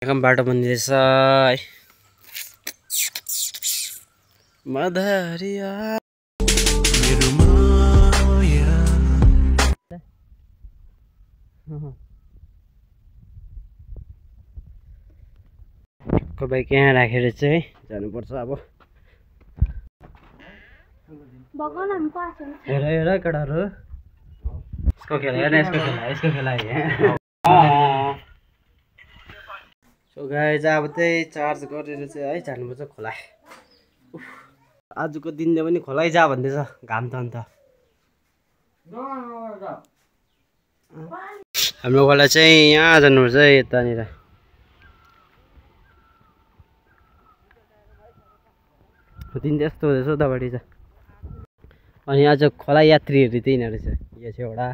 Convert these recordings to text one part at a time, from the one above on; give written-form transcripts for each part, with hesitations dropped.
काम बाटो बनिरहेछ है। मधरिया मेरो माया को बाइक यहाँ राखेर चाहिँ जानुपर्छ अब। हेर हेर केटाहरू, यसको खेला हेर्न, यसको खेला सो गाइस अब त्यही चार्ज गरेर चाहिँ है जानुपर्छ खोला। आजको दिनले पनि खोलै जा भन्दैछ, घाम त अन्त। हाम्रो खोला चाहिँ यहाँ जानुपर्छ है, यतानिर। दिन त्यस्तो हुँदैछ उतापट्टि छ। अनि आज खोला यात्रीहरू त्यही रहेछ, यो चाहिँ एउटा।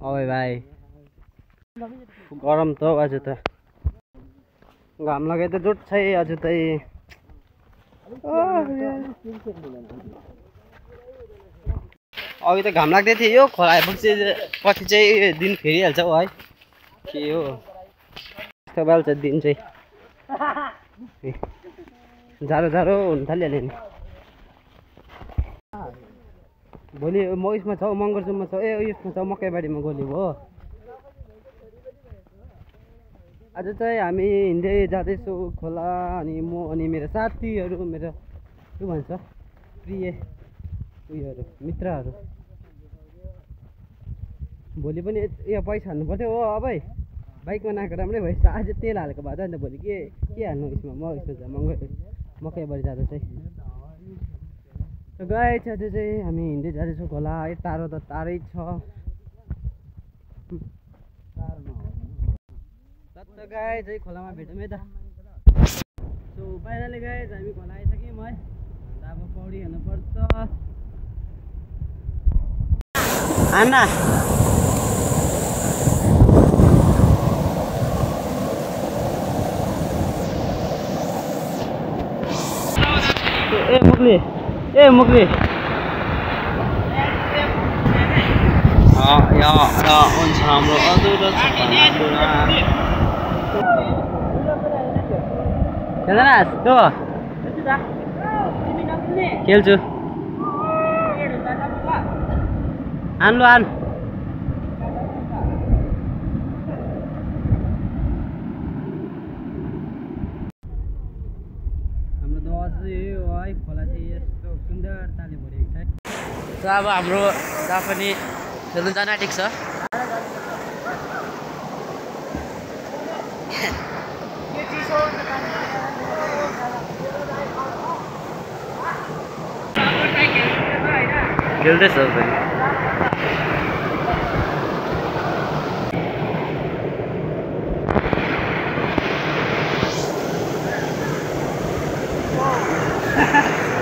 ओए भाइ गरम त हौ आज त, घाम लगाइ त जोड छै आज त। अघि त घाम लाग्दै थियो, यो खोला आएपछि पछि चाहिँ दिन फेरिहाल्छ हौ है, के हो यस्तो बाल्छ दिन चाहिँ। जाडो जाडो हुन थालिहाल्यो नि। भोलि म उयसमा छ, मङ्गरजुममा छ, उयसमा छ, मकैबारीमा गोली भयो। आज चाहिँ हामी हिँड्दै जाँदैछौँ खोला, अनि म अनि मेरो साथीहरू, मेरो के भन्छ प्रिय उयोहरू, मित्रहरू। भोलि पनि यो पैसा हाल्नु पर्थ्यो हो, अब बाइकमा नआएको राम्रै भएछ। आज तेल हालेको भए त अन्त भोलि के हाल्नु यसमा, म यसमा मकैबारी जाँदा चाहिँ। गाई आज चाहिँ हामी हिँड्दै जाँदैछौँ खोला है। टाढो त टाढै छ गाई चाहिँ, खोलामा भेटौँ है त। सो बाहिरले गाई हामी खोला आइसक्यौँ है, अब पौडी हाल्नुपर्छ। आना ए मुक्ली हुन्छ हाम्रो अधुरो छ खेल्दैनस् तँ? खेल्छु, आन्नु आन। हाम्रो दवा चाहिँ यो है, खोला चाहिँ यस्तो सुन्दरताले भरिएको छ है। त अब हाम्रो जहाँ पनि खेल्नु जान आँटेको छ। खेल्दैछ पनि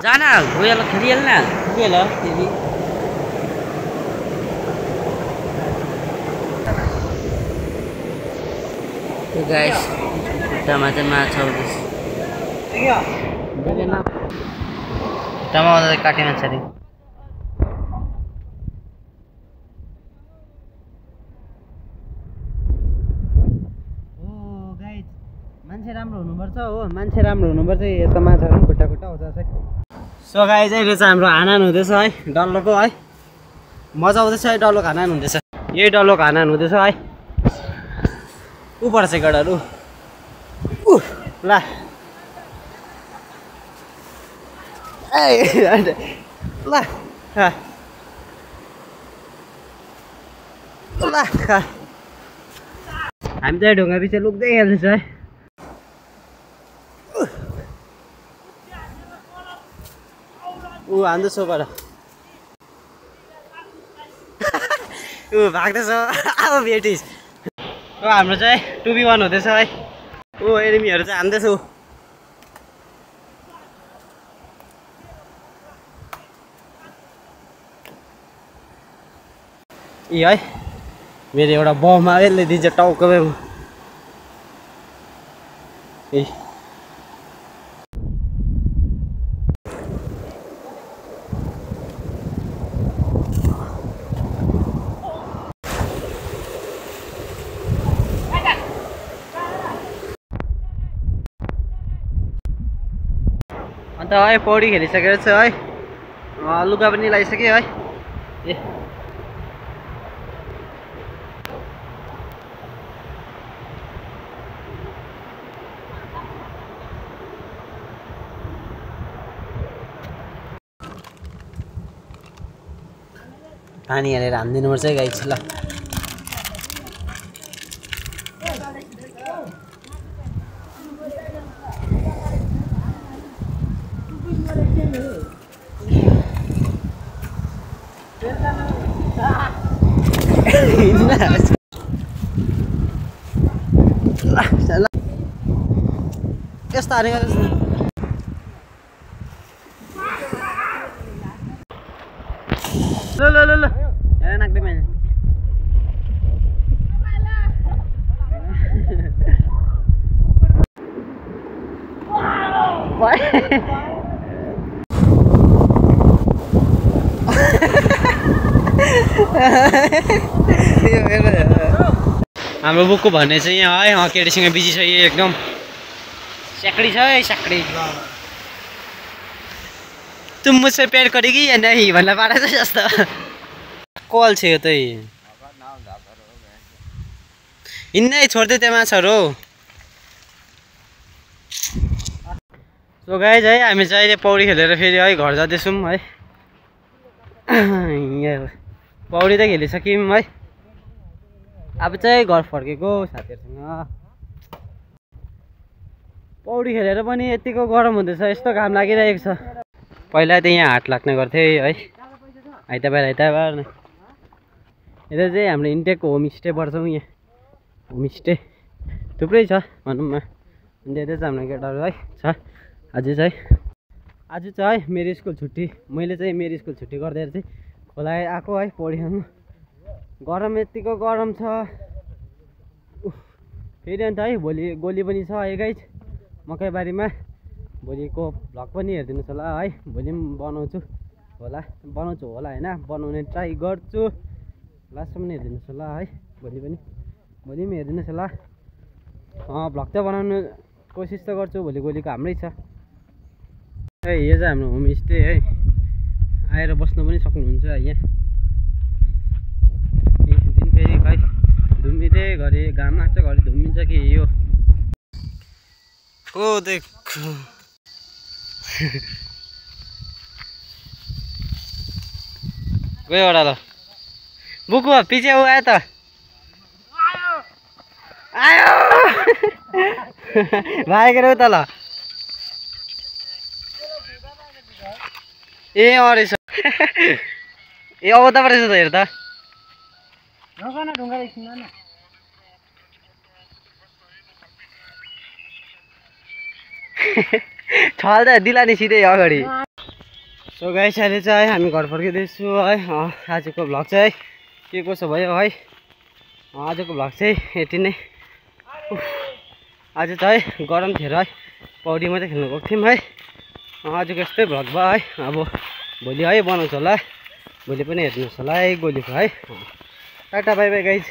जान गइहाल, खेलिहाल्न पुगेल फेरि। गाइस खुट्टामा चाहिँ माछा आउँदैछ, खुट्टामा आउँदा काटे माछा रे। मान्छे राम्रो हुनुपर्छ हो, मान्छे राम्रो हुनुपर्छ, यस्तो माछाहरू पनि खुट्टा खुट्टा आउँछ है। सो गाइस अहिले चाहिँ हाम्रो हानान हुँदैछ है, डल्लोको है। मजा आउँदैछ है, डल्लोको हानान हुँदैछ। यही डल्लोको हानान हुँदैछ है। ऊ पर्छ गडाहरू ला ला हामी चाहिँ ढुङ्गा पछि लुक्दै खेल्दैछ है। ऊ हान्दैछ बाट, ऊ भाग्दैछ। अब भेटिस हाम्रो चाहिँ 2v1 हुँदैछ है। ऊ एनिमीहरू चाहिँ हान्दैछ। यी है मेरो एउटा बममा यसले दिन्छ टाउकोमै। अन्त है पौडी खेलिसकेर चाहिँ है लुगा पनि लगाइसकेँ है। ए पानी हालेर हानिदिनुपर्छ है गाइस ल। यस्तो हानेको ल ल ल ल यहाँ नाक्दै मैले हाम्रो बुकको भन्ने चाहिँ यहाँ है केटीसँग बिजी छ यो एकदम स्याक्डी छ है स्याक्डी। तुम मुझसे प्यार करेगी या नहीं भन्ने पारा छ जस्तो कल छ यो त हिँड्नै छोड्दै त्यो माछाहरू। सो गाइज है हामी चाहिँ अहिले पौडी खेलेर फेरि है घर जाँदैछौँ है। यहाँ पौडी त खेलिसक्यौँ है। अब चाहिँ घर फर्केको साथीहरूसँग। पौडी खेलेर पनि यतिको गरम हुँदैछ यस्तो घाम लागिरहेको छ। पहिला त यहाँ हाट लाग्ने गर्थे है आइतबार आइतबार नै। यता चाहिँ हाम्रो इन्टेकको होमस्टे पर्छौँ। यहाँ होमस्टे थुप्रै छ भनौँ न। अन्त यता चाहिँ हाम्रो केटाहरू है छ। आज चाहिँ है मेरो स्कुल छुट्टी। मैले चाहिँ मेरो स्कुल छुट्टी गर्दै चाहिँ खोला आएको है पौडी खेल्नु। गरम यतिको गरम छ फेरि। अन्त है भोलि गोली पनि छ है गाइज मकैबारीमा। भोलिको भ्लग पनि हेरिदिनुहोस् होला है। भोलि पनि बनाउँछु होला होइन बनाउने ट्राई गर्छु। लास्टसम्म हेरिदिनुहोस् होला है। भोलि पनि हेरिदिनुहोस् होला। भ्लग त बनाउनु कोसिस त गर्छु। भोलि गोलीको हाम्रै छ है। यो चाहिँ हाम्रो होमस्टे है। आएर बस्नु पनि सक्नुहुन्छ यहाँ। दिन फेरि खै धुम्मिँदै घरि घाम लाग्छ घरि धुम्मिन्छ कि यो को देख गयो एउटा ल बुकु पछि ऊ आयो त आयो भागेर उता ल। ए रहेछ ए अब त रहेछ त हेर त ढुङ्गा देखिन न। छल त दिलानी सिधै अगाडि। सो गाइस अहिले चाहिँ हामी घर फर्किँदैछु है। आजको भ्लग चाहिँ के कसो भयो है। आजको भ्लग चाहिँ यति नै। आज चाहिँ गरम थियो है पौडी मात्रै खेल्नु गएको थियौँ है। आजको यस्तै भ्लग भयो है। अब भोलि है बनाउँछु होला। भोलि पनि हेर्नुहोस् होला है गोलीको है। Tata bye by guys.